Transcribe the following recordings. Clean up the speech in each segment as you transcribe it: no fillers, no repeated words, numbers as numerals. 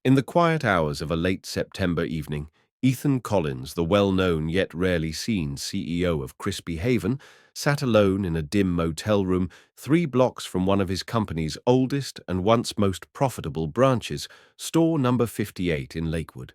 In the quiet hours of a late September evening, Ethan Collins, the well-known yet rarely seen CEO of Crispy Haven, sat alone in a dim motel room 3 blocks from one of his company's oldest and once most profitable branches, store number 58 in Lakewood.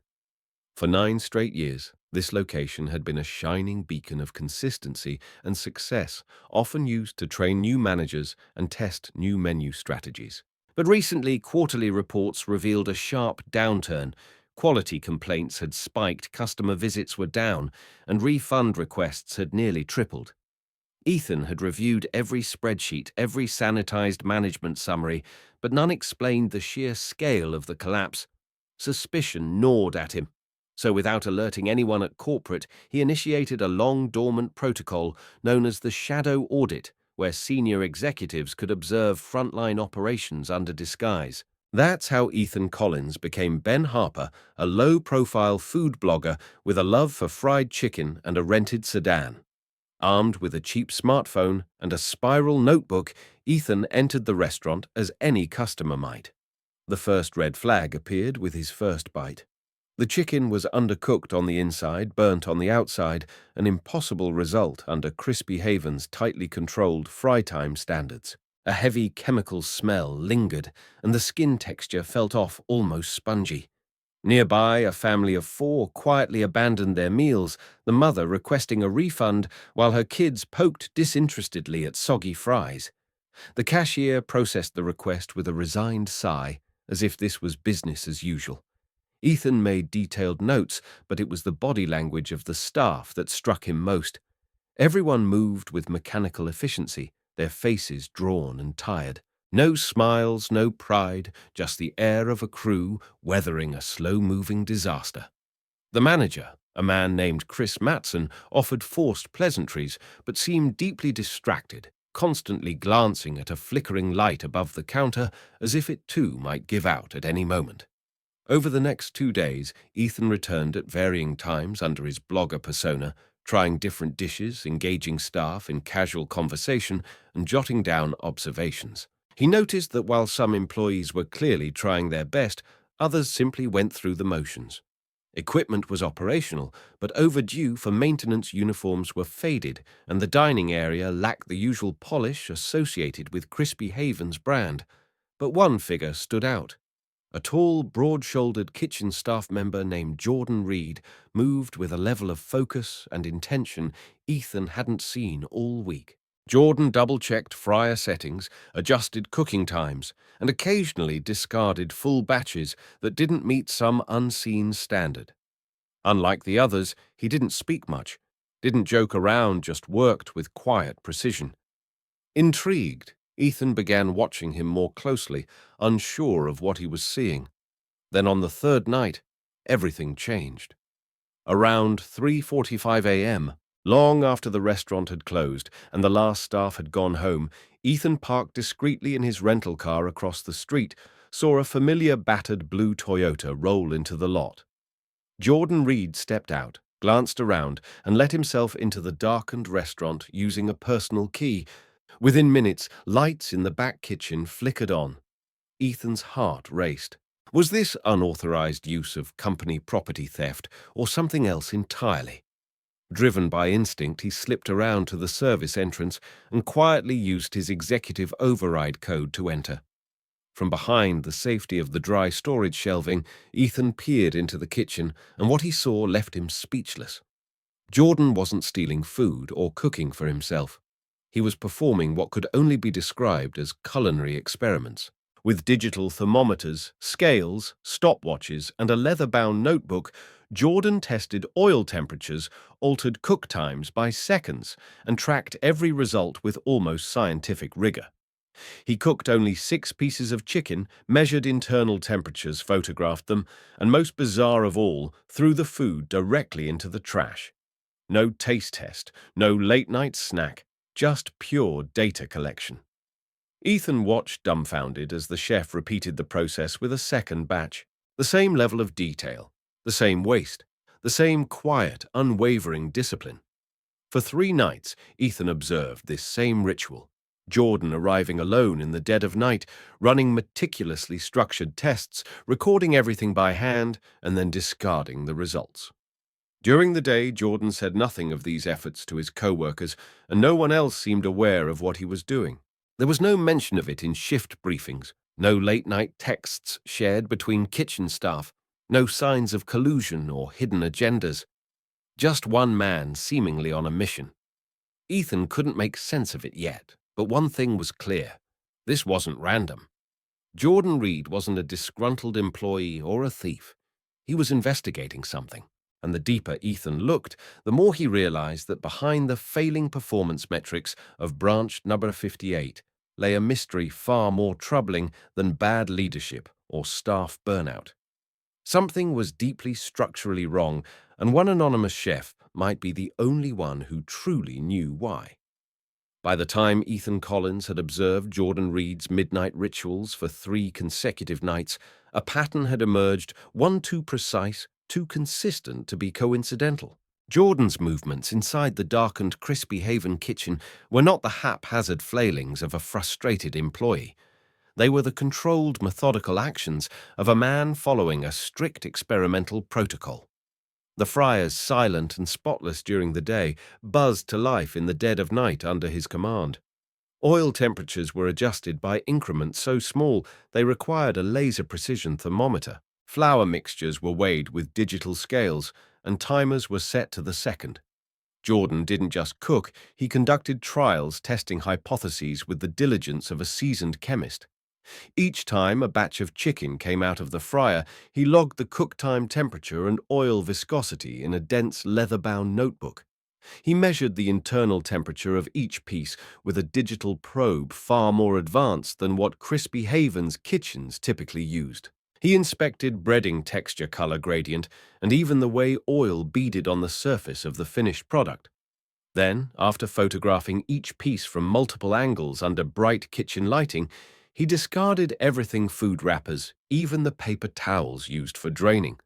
For 9 straight years, this location had been a shining beacon of consistency and success, often used to train new managers and test new menu strategies. But recently, quarterly reports revealed a sharp downturn. Quality complaints had spiked, customer visits were down, and refund requests had nearly tripled. Ethan had reviewed every spreadsheet, every sanitized management summary, but none explained the sheer scale of the collapse. Suspicion gnawed at him. So without alerting anyone at corporate, he initiated a long-dormant protocol known as the shadow audit, where senior executives could observe frontline operations under disguise. That's how Ethan Collins became Ben Harper, a low-profile food blogger with a love for fried chicken and a rented sedan. Armed with a cheap smartphone and a spiral notebook, Ethan entered the restaurant as any customer might. The first red flag appeared with his first bite. The chicken was undercooked on the inside, burnt on the outside, an impossible result under Crispy Haven's tightly controlled fry time standards. A heavy chemical smell lingered, and the skin texture felt off almost spongy. Nearby, a family of 4 quietly abandoned their meals, the mother requesting a refund while her kids poked disinterestedly at soggy fries. The cashier processed the request with a resigned sigh, as if this was business as usual. Ethan made detailed notes, but it was the body language of the staff that struck him most. Everyone moved with mechanical efficiency, their faces drawn and tired. No smiles, no pride, just the air of a crew weathering a slow-moving disaster. The manager, a man named Chris Matson, offered forced pleasantries, but seemed deeply distracted, constantly glancing at a flickering light above the counter as if it too might give out at any moment. Over the next 2 days, Ethan returned at varying times under his blogger persona, trying different dishes, engaging staff in casual conversation, and jotting down observations. He noticed that while some employees were clearly trying their best, others simply went through the motions. Equipment was operational, but overdue for maintenance. Uniforms were faded, and the dining area lacked the usual polish associated with Crispy Haven's brand. But one figure stood out. A tall, broad-shouldered kitchen staff member named Jordan Reed moved with a level of focus and intention Ethan hadn't seen all week. Jordan double-checked fryer settings, adjusted cooking times, and occasionally discarded full batches that didn't meet some unseen standard. Unlike the others, he didn't speak much, didn't joke around, just worked with quiet precision. Intrigued, Ethan began watching him more closely, unsure of what he was seeing. Then on the third night, everything changed. Around 3:45 a.m., long after the restaurant had closed and the last staff had gone home, Ethan parked discreetly in his rental car across the street, saw a familiar battered blue Toyota roll into the lot. Jordan Reed stepped out, glanced around, and let himself into the darkened restaurant using a personal key. Within minutes, lights in the back kitchen flickered on. Ethan's heart raced. Was this unauthorized use of company property theft or something else entirely? Driven by instinct, he slipped around to the service entrance and quietly used his executive override code to enter. From behind the safety of the dry storage shelving, Ethan peered into the kitchen, and what he saw left him speechless. Jordan wasn't stealing food or cooking for himself. He was performing what could only be described as culinary experiments. With digital thermometers, scales, stopwatches, and a leather-bound notebook, Jordan tested oil temperatures, altered cook times by seconds, and tracked every result with almost scientific rigor. He cooked only 6 pieces of chicken, measured internal temperatures, photographed them, and most bizarre of all, threw the food directly into the trash. No taste test, no late-night snack, just pure data collection. Ethan watched dumbfounded as the chef repeated the process with a second batch. The same level of detail, the same waste, the same quiet, unwavering discipline. For 3 nights, Ethan observed this same ritual. Jordan arriving alone in the dead of night, running meticulously structured tests, recording everything by hand, and then discarding the results. During the day, Jordan said nothing of these efforts to his co-workers, and no one else seemed aware of what he was doing. There was no mention of it in shift briefings, no late-night texts shared between kitchen staff, no signs of collusion or hidden agendas. Just one man seemingly on a mission. Ethan couldn't make sense of it yet, but one thing was clear. This wasn't random. Jordan Reed wasn't a disgruntled employee or a thief. He was investigating something, and the deeper Ethan looked, the more he realized that behind the failing performance metrics of branch number 58 lay a mystery far more troubling than bad leadership or staff burnout. Something was deeply structurally wrong, and one anonymous chef might be the only one who truly knew why. By the time Ethan Collins had observed Jordan Reed's midnight rituals for 3 consecutive nights, a pattern had emerged, one too precise, too consistent to be coincidental. Jordan's movements inside the darkened Crispy Haven kitchen were not the haphazard flailings of a frustrated employee. They were the controlled, methodical actions of a man following a strict experimental protocol. The fryers, silent and spotless during the day, buzzed to life in the dead of night under his command. Oil temperatures were adjusted by increments so small they required a laser-precision thermometer. Flour mixtures were weighed with digital scales, and timers were set to the second. Jordan didn't just cook, he conducted trials testing hypotheses with the diligence of a seasoned chemist. Each time a batch of chicken came out of the fryer, he logged the cook time temperature and oil viscosity in a dense leather-bound notebook. He measured the internal temperature of each piece with a digital probe far more advanced than what Crispy Haven's kitchens typically used. He inspected breading texture color gradient and even the way oil beaded on the surface of the finished product. Then, after photographing each piece from multiple angles under bright kitchen lighting, he discarded everything: food wrappers, even the paper towels used for draining.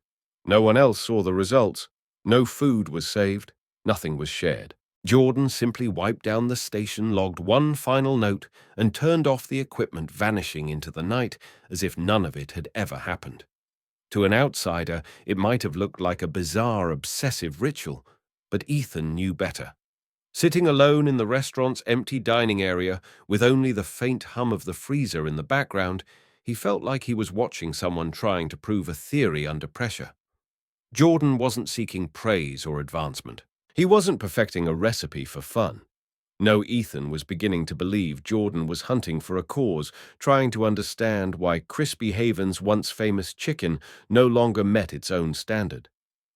No one else saw the results. No food was saved. Nothing was shared. Jordan simply wiped down the station, logged one final note, and turned off the equipment, vanishing into the night as if none of it had ever happened. To an outsider, it might have looked like a bizarre, obsessive ritual, but Ethan knew better. Sitting alone in the restaurant's empty dining area, with only the faint hum of the freezer in the background, he felt like he was watching someone trying to prove a theory under pressure. Jordan wasn't seeking praise or advancement. He wasn't perfecting a recipe for fun. No, Ethan was beginning to believe Jordan was hunting for a cause, trying to understand why Crispy Haven's once famous chicken no longer met its own standard.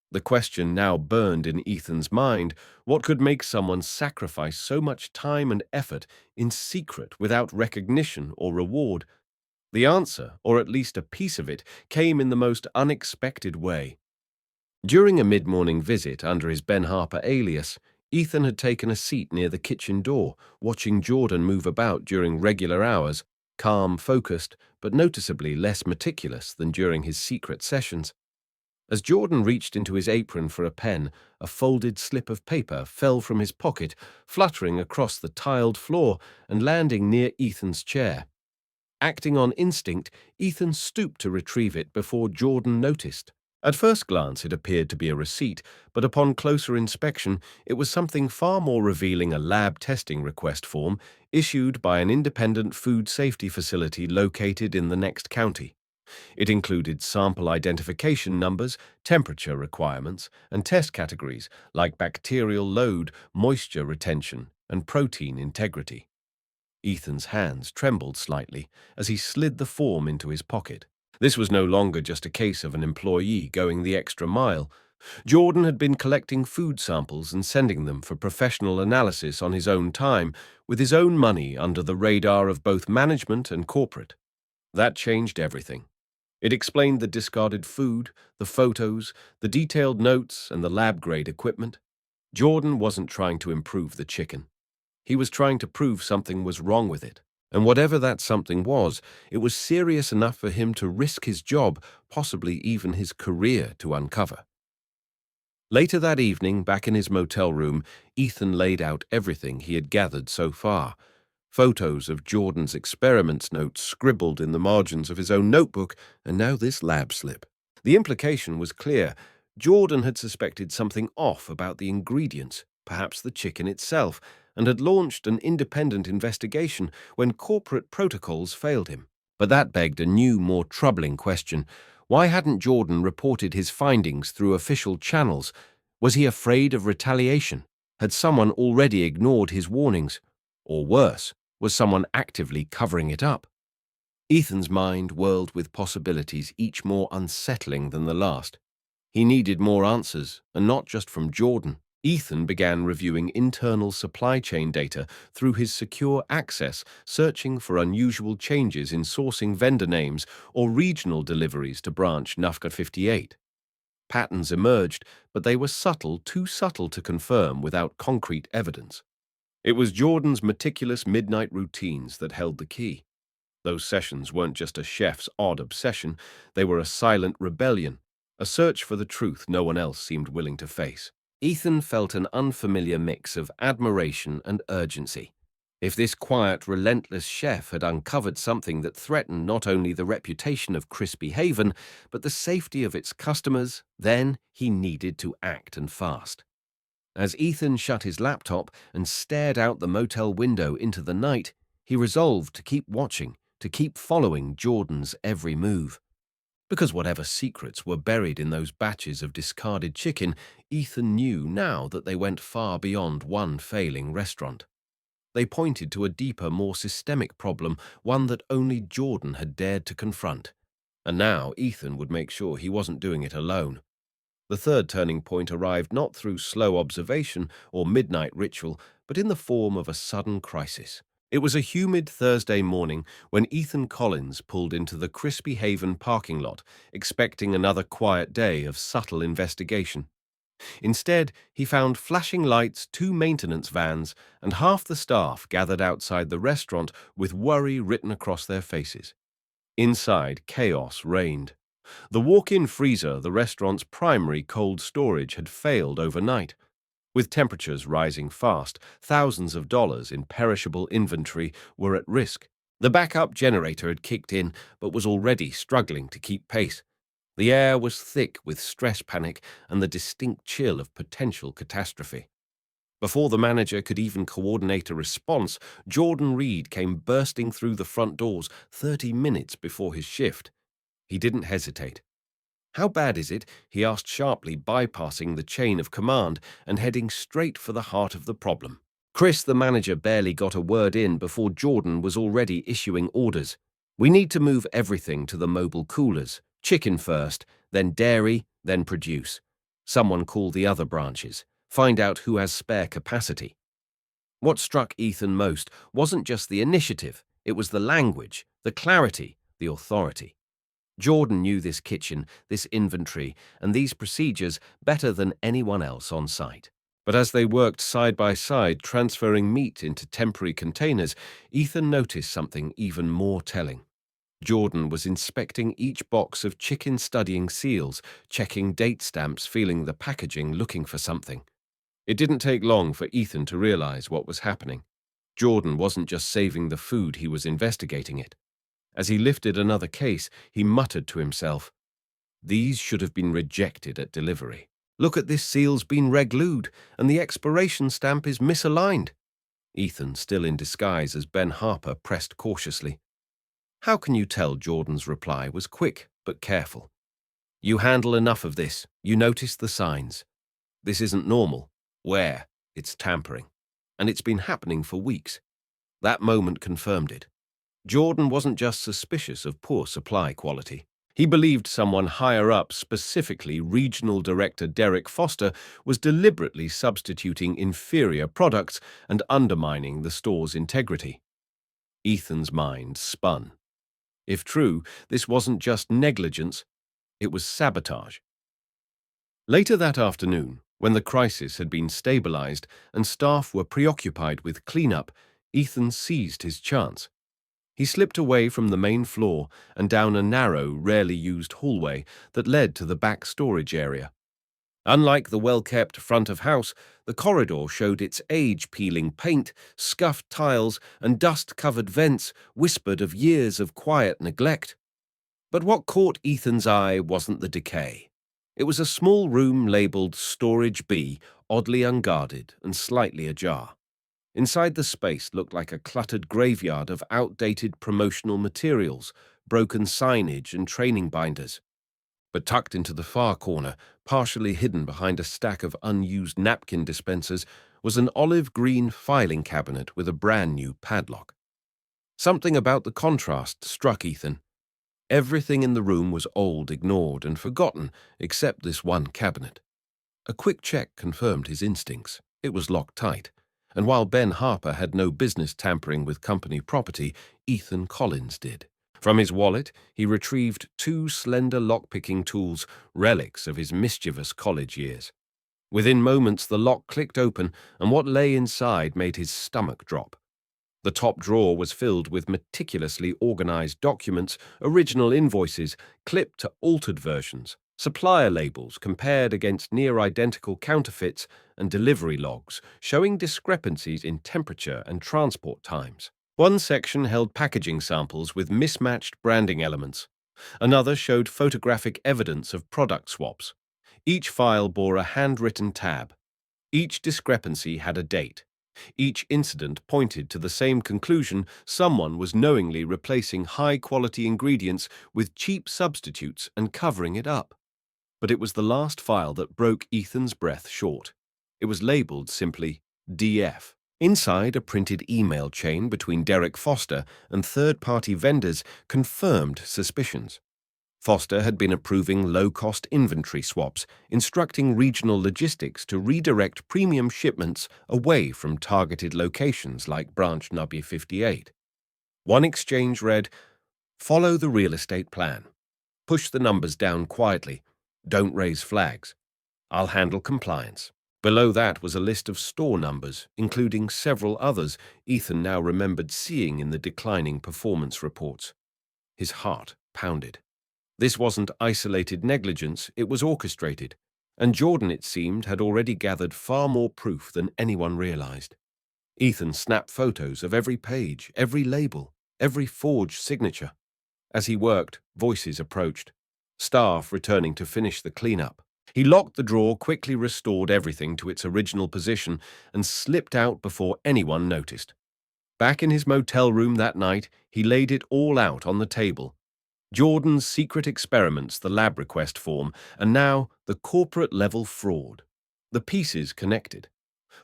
The question now burned in Ethan's mind: what could make someone sacrifice so much time and effort in secret without recognition or reward? The answer, or at least a piece of it, came in the most unexpected way. During a mid-morning visit under his Ben Harper alias, Ethan had taken a seat near the kitchen door, watching Jordan move about during regular hours, calm, focused, but noticeably less meticulous than during his secret sessions. As Jordan reached into his apron for a pen, a folded slip of paper fell from his pocket, fluttering across the tiled floor and landing near Ethan's chair. Acting on instinct, Ethan stooped to retrieve it before Jordan noticed. At first glance, it appeared to be a receipt, but upon closer inspection, it was something far more revealing: a lab testing request form issued by an independent food safety facility located in the next county. It included sample identification numbers, temperature requirements, and test categories like bacterial load, moisture retention, and protein integrity. Ethan's hands trembled slightly as he slid the form into his pocket. This was no longer just a case of an employee going the extra mile. Jordan had been collecting food samples and sending them for professional analysis on his own time, with his own money under the radar of both management and corporate. That changed everything. It explained the discarded food, the photos, the detailed notes, and the lab-grade equipment. Jordan wasn't trying to improve the chicken. He was trying to prove something was wrong with it. And whatever that something was, it was serious enough for him to risk his job, possibly even his career, to uncover. Later that evening, back in his motel room, Ethan laid out everything he had gathered so far. Photos of Jordan's experiments notes scribbled in the margins of his own notebook, and now this lab slip. The implication was clear. Jordan had suspected something off about the ingredients, perhaps the chicken itself, and had launched an independent investigation when corporate protocols failed him. But that begged a new, more troubling question. Why hadn't Jordan reported his findings through official channels? Was he afraid of retaliation? Had someone already ignored his warnings? Or worse, was someone actively covering it up? Ethan's mind whirled with possibilities, each more unsettling than the last. He needed more answers, and not just from Jordan. Ethan began reviewing internal supply chain data through his secure access, searching for unusual changes in sourcing vendor names or regional deliveries to branch Nafka 58. Patterns emerged, but they were subtle, too subtle to confirm without concrete evidence. It was Jordan's meticulous midnight routines that held the key. Those sessions weren't just a chef's odd obsession, they were a silent rebellion, a search for the truth no one else seemed willing to face. Ethan felt an unfamiliar mix of admiration and urgency. If this quiet, relentless chef had uncovered something that threatened not only the reputation of Crispy Haven, but the safety of its customers, then he needed to act, and fast. As Ethan shut his laptop and stared out the motel window into the night, he resolved to keep watching, to keep following Jordan's every move. Because whatever secrets were buried in those batches of discarded chicken, Ethan knew now that they went far beyond one failing restaurant. They pointed to a deeper, more systemic problem, one that only Jordan had dared to confront. And now Ethan would make sure he wasn't doing it alone. The third turning point arrived not through slow observation or midnight ritual, but in the form of a sudden crisis. It was a humid Thursday morning when Ethan Collins pulled into the Crispy Haven parking lot, expecting another quiet day of subtle investigation. Instead, he found flashing lights, two maintenance vans, and half the staff gathered outside the restaurant with worry written across their faces. Inside, chaos reigned. The walk-in freezer, the restaurant's primary cold storage, had failed overnight. With temperatures rising fast, thousands of dollars in perishable inventory were at risk. The backup generator had kicked in, but was already struggling to keep pace. The air was thick with stress panic and the distinct chill of potential catastrophe. Before the manager could even coordinate a response, Jordan Reed came bursting through the front doors 30 minutes before his shift. He didn't hesitate. "How bad is it?" he asked sharply, bypassing the chain of command and heading straight for the heart of the problem. Chris, the manager, barely got a word in before Jordan was already issuing orders. "We need to move everything to the mobile coolers. Chicken first, then dairy, then produce. Someone call the other branches. Find out who has spare capacity." What struck Ethan most wasn't just the initiative, it was the language, the clarity, the authority. Jordan knew this kitchen, this inventory, and these procedures better than anyone else on site. But as they worked side by side, transferring meat into temporary containers, Ethan noticed something even more telling. Jordan was inspecting each box of chicken, studying seals, checking date stamps, feeling the packaging, looking for something. It didn't take long for Ethan to realize what was happening. Jordan wasn't just saving the food, he was investigating it. As he lifted another case, he muttered to himself, "These should have been rejected at delivery. Look at this seal's been red-glued, and the expiration stamp is misaligned." Ethan, still in disguise as Ben Harper, pressed cautiously. "How can you tell?" Jordan's reply was quick but careful. "You handle enough of this. You notice the signs. This isn't normal. Where? It's tampering. And it's been happening for weeks." That moment confirmed it. Jordan wasn't just suspicious of poor supply quality. He believed someone higher up, specifically Regional Director Derek Foster, was deliberately substituting inferior products and undermining the store's integrity. Ethan's mind spun. If true, this wasn't just negligence, it was sabotage. Later that afternoon, when the crisis had been stabilized and staff were preoccupied with cleanup, Ethan seized his chance. He slipped away from the main floor and down a narrow, rarely used hallway that led to the back storage area. Unlike the well-kept front of house, the corridor showed its age-peeling paint, scuffed tiles, and dust-covered vents whispered of years of quiet neglect. But what caught Ethan's eye wasn't the decay. It was a small room labelled Storage B, oddly unguarded and slightly ajar. Inside the space looked like a cluttered graveyard of outdated promotional materials, broken signage and training binders. But tucked into the far corner, partially hidden behind a stack of unused napkin dispensers, was an olive-green filing cabinet with a brand-new padlock. Something about the contrast struck Ethan. Everything in the room was old, ignored, and forgotten, except this one cabinet. A quick check confirmed his instincts. It was locked tight, and while Ben Harper had no business tampering with company property, Ethan Collins did. From his wallet, he retrieved two slender lock-picking tools, relics of his mischievous college years. Within moments, the lock clicked open, and what lay inside made his stomach drop. The top drawer was filled with meticulously organized documents, original invoices, clipped to altered versions, supplier labels compared against near-identical counterfeits, and delivery logs showing discrepancies in temperature and transport times. One section held packaging samples with mismatched branding elements. Another showed photographic evidence of product swaps. Each file bore a handwritten tab. Each discrepancy had a date. Each incident pointed to the same conclusion: someone was knowingly replacing high-quality ingredients with cheap substitutes and covering it up. But it was the last file that broke Ethan's breath short. It was labeled simply DF. Inside, a printed email chain between Derek Foster and third-party vendors confirmed suspicions. Foster had been approving low-cost inventory swaps, instructing regional logistics to redirect premium shipments away from targeted locations like Branch Nubby 58. One exchange read, "Follow the real estate plan. Push the numbers down quietly. Don't raise flags. I'll handle compliance." Below that was a list of store numbers, including several others Ethan now remembered seeing in the declining performance reports. His heart pounded. This wasn't isolated negligence, it was orchestrated, and Jordan, it seemed, had already gathered far more proof than anyone realized. Ethan snapped photos of every page, every label, every forged signature. As he worked, voices approached, staff returning to finish the cleanup. He locked the drawer, quickly restored everything to its original position, and slipped out before anyone noticed. Back in his motel room that night, he laid it all out on the table. Jordan's secret experiments, the lab request form, and now the corporate-level fraud. The pieces connected.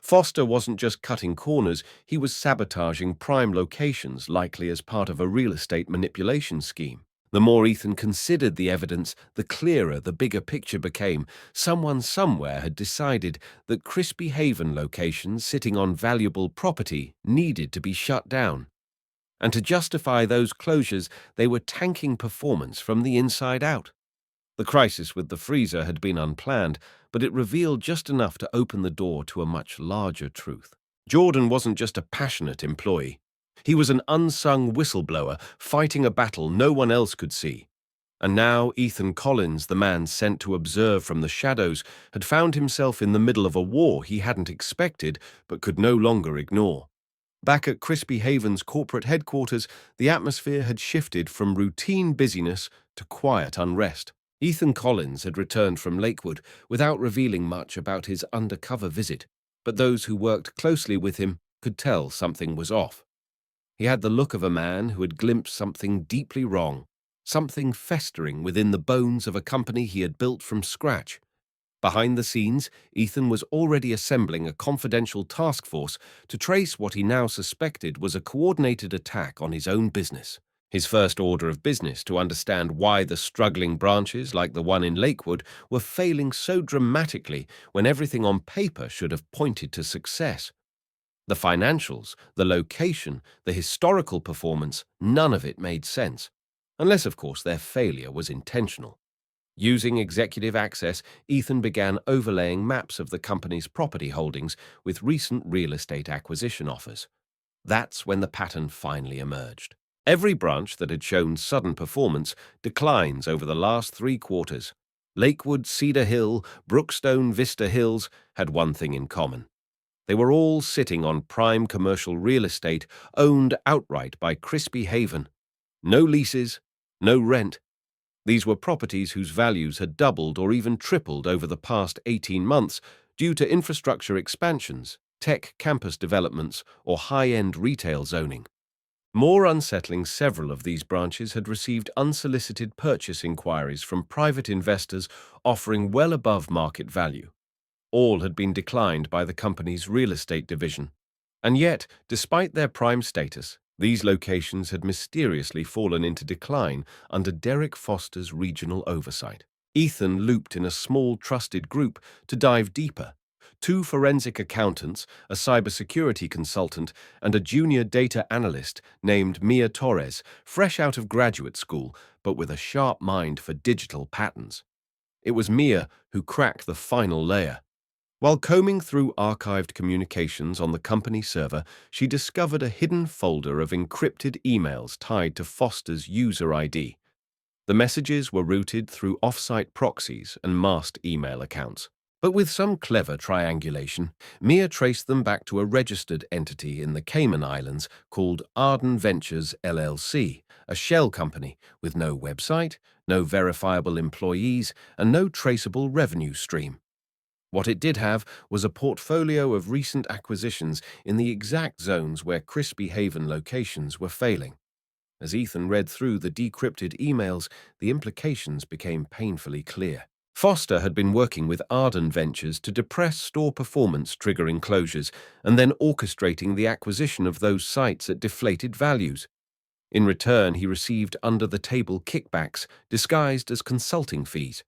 Foster wasn't just cutting corners, he was sabotaging prime locations, likely as part of a real estate manipulation scheme. The more Ethan considered the evidence, the clearer the bigger picture became. Someone somewhere had decided that Crispy Haven locations sitting on valuable property needed to be shut down. And to justify those closures, they were tanking performance from the inside out. The crisis with the freezer had been unplanned, but it revealed just enough to open the door to a much larger truth. Jordan wasn't just a passionate employee. He was an unsung whistleblower, fighting a battle no one else could see. And now Ethan Collins, the man sent to observe from the shadows, had found himself in the middle of a war he hadn't expected but could no longer ignore. Back at Crispy Haven's corporate headquarters, the atmosphere had shifted from routine busyness to quiet unrest. Ethan Collins had returned from Lakewood without revealing much about his undercover visit, but those who worked closely with him could tell something was off. He had the look of a man who had glimpsed something deeply wrong, something festering within the bones of a company he had built from scratch. Behind the scenes, Ethan was already assembling a confidential task force to trace what he now suspected was a coordinated attack on his own business. His first order of business to understand why the struggling branches like the one in Lakewood were failing so dramatically when everything on paper should have pointed to success. The financials, the location, the historical performance, none of it made sense, unless, of course, their failure was intentional. Using executive access, Ethan began overlaying maps of the company's property holdings with recent real estate acquisition offers. That's when the pattern finally emerged. Every branch that had shown sudden performance declines over the last 3 quarters. Lakewood, Cedar Hill, Brookstone, Vista Hills had one thing in common. They were all sitting on prime commercial real estate owned outright by Crispy Haven. No leases, no rent. These were properties whose values had doubled or even tripled over the past 18 months due to infrastructure expansions, tech campus developments, or high-end retail zoning. More unsettling, several of these branches had received unsolicited purchase inquiries from private investors offering well above market value. All had been declined by the company's real estate division. And yet, despite their prime status, these locations had mysteriously fallen into decline under Derek Foster's regional oversight. Ethan looped in a small trusted group to dive deeper. Two forensic accountants, a cybersecurity consultant, and a junior data analyst named Mia Torres, fresh out of graduate school, but with a sharp mind for digital patterns. It was Mia who cracked the final layer. While combing through archived communications on the company server, she discovered a hidden folder of encrypted emails tied to Foster's user ID. The messages were routed through off-site proxies and masked email accounts. But with some clever triangulation, Mia traced them back to a registered entity in the Cayman Islands called Arden Ventures LLC, a shell company with no website, no verifiable employees, and no traceable revenue stream. What it did have was a portfolio of recent acquisitions in the exact zones where Crispy Haven locations were failing. As Ethan read through the decrypted emails, the implications became painfully clear. Foster had been working with Arden Ventures to depress store performance, triggering closures, and then orchestrating the acquisition of those sites at deflated values. In return, he received under-the-table kickbacks disguised as consulting fees.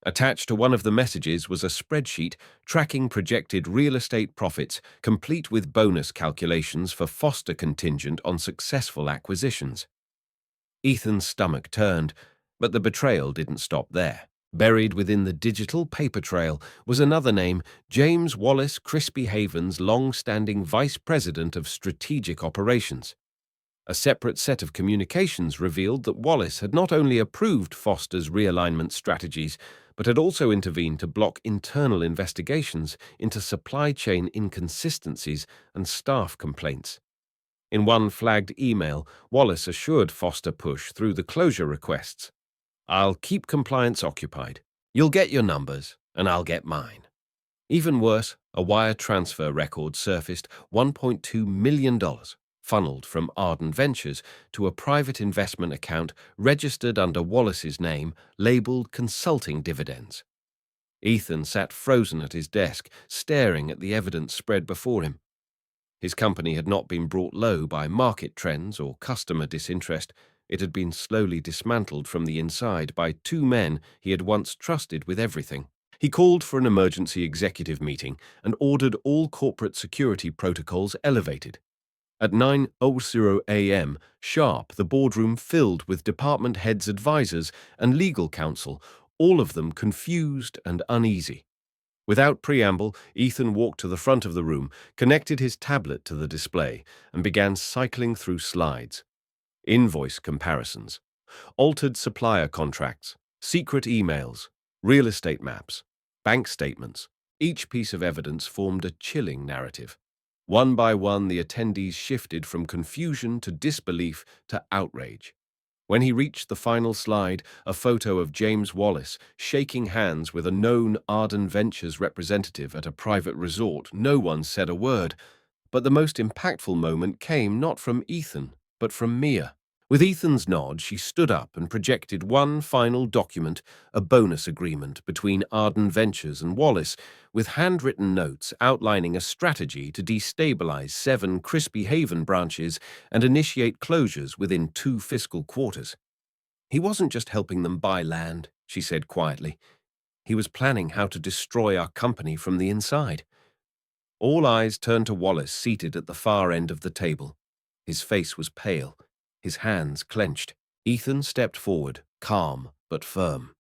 Attached to one of the messages was a spreadsheet tracking projected real estate profits, complete with bonus calculations for Foster contingent on successful acquisitions. Ethan's stomach turned, but the betrayal didn't stop there. Buried within the digital paper trail was another name, James Wallace, Crispy Haven's long-standing Vice President of Strategic Operations. A separate set of communications revealed that Wallace had not only approved Foster's realignment strategies, but had also intervened to block internal investigations into supply chain inconsistencies and staff complaints. In one flagged email, Wallace assured Foster push through the closure requests. "I'll keep compliance occupied. You'll get your numbers, and I'll get mine." Even worse, a wire transfer record surfaced, $1.2 million, funneled from Arden Ventures to a private investment account registered under Wallace's name, labeled Consulting Dividends. Ethan sat frozen at his desk, staring at the evidence spread before him. His company had not been brought low by market trends or customer disinterest. It had been slowly dismantled from the inside by two men he had once trusted with everything. He called for an emergency executive meeting and ordered all corporate security protocols elevated. At 9:00 a.m. sharp, the boardroom filled with department heads' advisors and legal counsel, all of them confused and uneasy. Without preamble, Ethan walked to the front of the room, connected his tablet to the display, and began cycling through slides. Invoice comparisons, altered supplier contracts, secret emails, real estate maps, bank statements. Each piece of evidence formed a chilling narrative. One by one, the attendees shifted from confusion to disbelief to outrage. When he reached the final slide, a photo of James Wallace shaking hands with a known Arden Ventures representative at a private resort, no one said a word. But the most impactful moment came not from Ethan, but from Mia. With Ethan's nod, she stood up and projected one final document, a bonus agreement between Arden Ventures and Wallace, with handwritten notes outlining a strategy to destabilize 7 Crispy Haven branches and initiate closures within 2 fiscal quarters. He wasn't just helping them buy land, she said quietly. He was planning how to destroy our company from the inside. All eyes turned to Wallace, seated at the far end of the table. His face was pale, his hands clenched. Ethan stepped forward, calm but firm.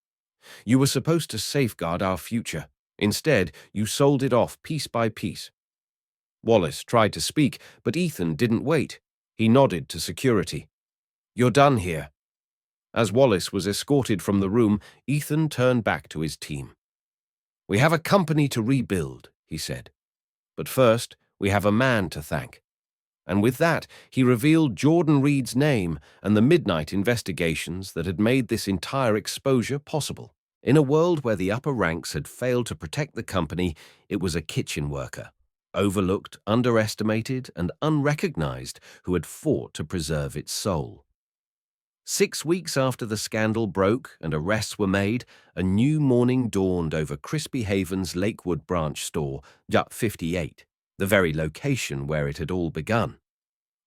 "You were supposed to safeguard our future. Instead, you sold it off piece by piece." Wallace tried to speak, but Ethan didn't wait. He nodded to security. "You're done here." As Wallace was escorted from the room, Ethan turned back to his team. "We have a company to rebuild," he said. "But first, we have a man to thank." And with that, he revealed Jordan Reed's name and the midnight investigations that had made this entire exposure possible. In a world where the upper ranks had failed to protect the company, it was a kitchen worker, overlooked, underestimated, and unrecognized, who had fought to preserve its soul. 6 weeks after the scandal broke and arrests were made, a new morning dawned over Crispy Haven's Lakewood branch store, Jut 58, the very location where it had all begun.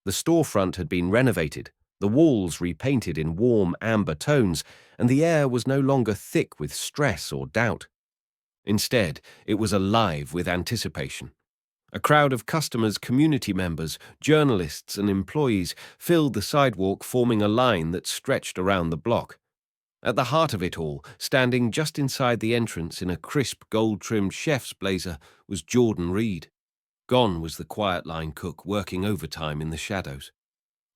The storefront had been renovated, the walls repainted in warm amber tones, and the air was no longer thick with stress or doubt. Instead, it was alive with anticipation. A crowd of customers, community members, journalists, and employees filled the sidewalk, forming a line that stretched around the block. At the heart of it all, standing just inside the entrance in a crisp, gold-trimmed chef's blazer, was Jordan Reed. Gone was the quiet line cook working overtime in the shadows.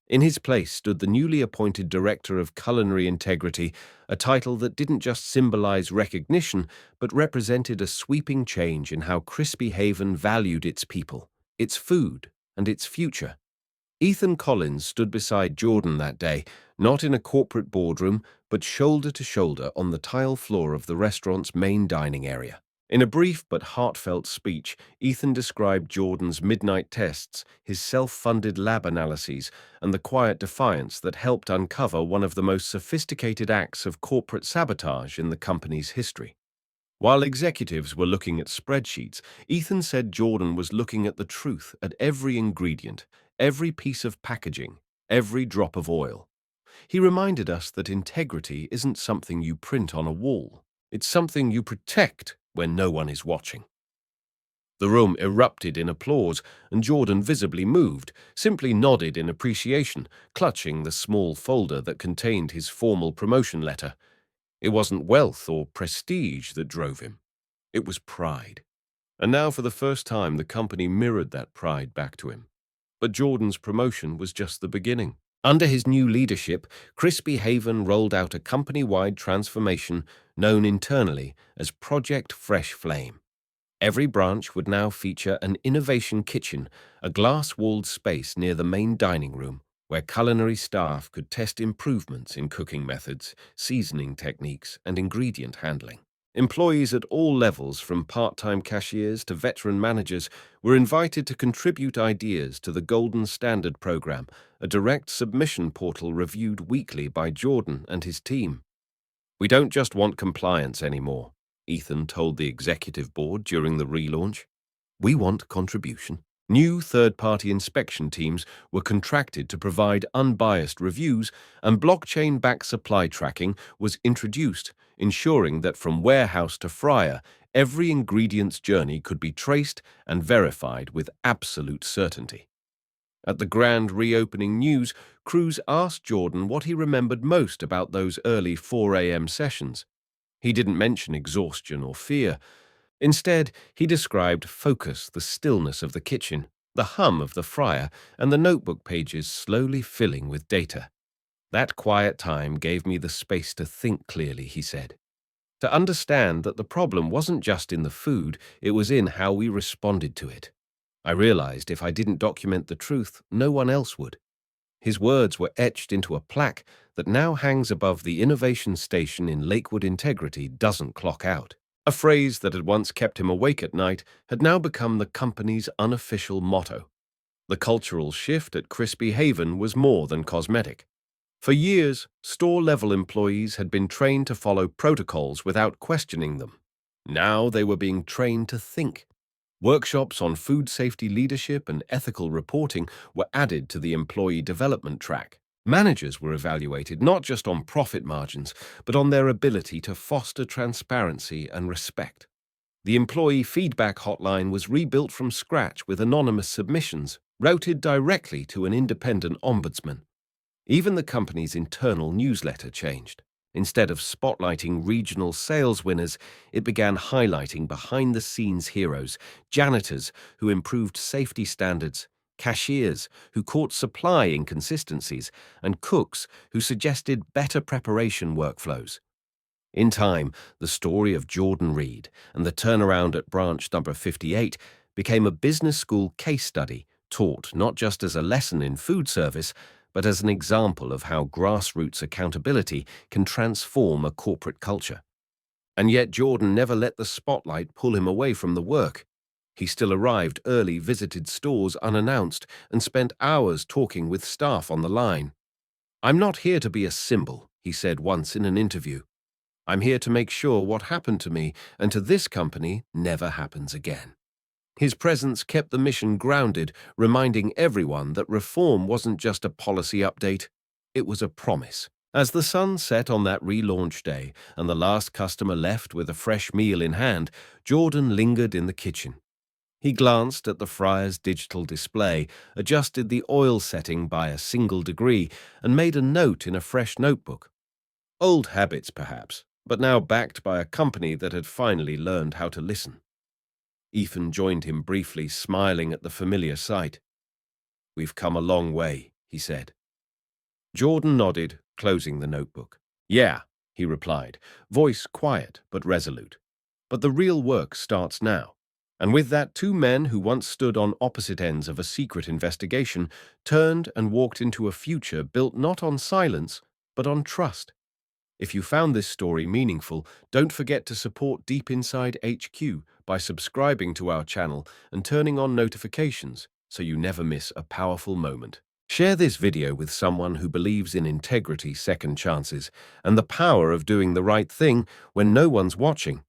In his place stood the newly appointed Director of Culinary Integrity, a title that didn't just symbolize recognition, but represented a sweeping change in how Crispy Haven valued its people, its food, and its future. Ethan Collins stood beside Jordan that day, not in a corporate boardroom, but shoulder to shoulder on the tile floor of the restaurant's main dining area. In a brief but heartfelt speech, Ethan described Jordan's midnight tests, his self-funded lab analyses, and the quiet defiance that helped uncover one of the most sophisticated acts of corporate sabotage in the company's history. While executives were looking at spreadsheets, Ethan said Jordan was looking at the truth, at every ingredient, every piece of packaging, every drop of oil. He reminded us that integrity isn't something you print on a wall. It's something you protect when no one is watching. The room erupted in applause, and Jordan visibly moved, simply nodded in appreciation, clutching the small folder that contained his formal promotion letter. It wasn't wealth or prestige that drove him. It was pride. And now for the first time, the company mirrored that pride back to him. But Jordan's promotion was just the beginning. Under his new leadership, Crispy Haven rolled out a company-wide transformation known internally as Project Fresh Flame. Every branch would now feature an innovation kitchen, a glass-walled space near the main dining room, where culinary staff could test improvements in cooking methods, seasoning techniques, and ingredient handling. Employees at all levels, from part-time cashiers to veteran managers, were invited to contribute ideas to the Golden Standard program, a direct submission portal reviewed weekly by Jordan and his team. "We don't just want compliance anymore," Ethan told the executive board during the relaunch. "We want contribution." New third-party inspection teams were contracted to provide unbiased reviews, and blockchain-backed supply tracking was introduced, ensuring that from warehouse to fryer, every ingredient's journey could be traced and verified with absolute certainty. At the grand reopening news, crews asked Jordan what he remembered most about those early 4 a.m. sessions. He didn't mention exhaustion or fear. Instead, he described focus, the stillness of the kitchen, the hum of the fryer, and the notebook pages slowly filling with data. "That quiet time gave me the space to think clearly," he said. "To understand that the problem wasn't just in the food, it was in how we responded to it. I realized if I didn't document the truth, no one else would." His words were etched into a plaque that now hangs above the innovation station in Lakewood. "Integrity doesn't clock out." A phrase that had once kept him awake at night had now become the company's unofficial motto. The cultural shift at Crispy Haven was more than cosmetic. For years, store-level employees had been trained to follow protocols without questioning them. Now they were being trained to think. Workshops on food safety leadership and ethical reporting were added to the employee development track. Managers were evaluated not just on profit margins, but on their ability to foster transparency and respect. The employee feedback hotline was rebuilt from scratch with anonymous submissions, routed directly to an independent ombudsman. Even the company's internal newsletter changed. Instead of spotlighting regional sales winners, it began highlighting behind-the-scenes heroes, janitors who improved safety standards, cashiers who caught supply inconsistencies, and cooks who suggested better preparation workflows. In time, the story of Jordan Reed and the turnaround at branch number 58 became a business school case study taught not just as a lesson in food service, but as an example of how grassroots accountability can transform a corporate culture. And yet Jordan never let the spotlight pull him away from the work. He still arrived early, visited stores unannounced, and spent hours talking with staff on the line. "I'm not here to be a symbol," he said once in an interview. "I'm here to make sure what happened to me and to this company never happens again." His presence kept the mission grounded, reminding everyone that reform wasn't just a policy update, it was a promise. As the sun set on that relaunch day and the last customer left with a fresh meal in hand, Jordan lingered in the kitchen. He glanced at the fryer's digital display, adjusted the oil setting by a single degree, and made a note in a fresh notebook. Old habits, perhaps, but now backed by a company that had finally learned how to listen. Ethan joined him briefly, smiling at the familiar sight. "We've come a long way," he said. Jordan nodded, closing the notebook. "Yeah," he replied, voice quiet but resolute. "But the real work starts now." And with that, two men who once stood on opposite ends of a secret investigation turned and walked into a future built not on silence, but on trust. If you found this story meaningful, don't forget to support Deep Inside HQ by subscribing to our channel and turning on notifications so you never miss a powerful moment. Share this video with someone who believes in integrity, second chances, and the power of doing the right thing when no one's watching.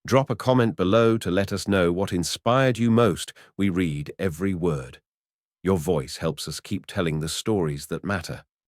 Drop a comment below to let us know what inspired you most. We read every word. Your voice helps us keep telling the stories that matter.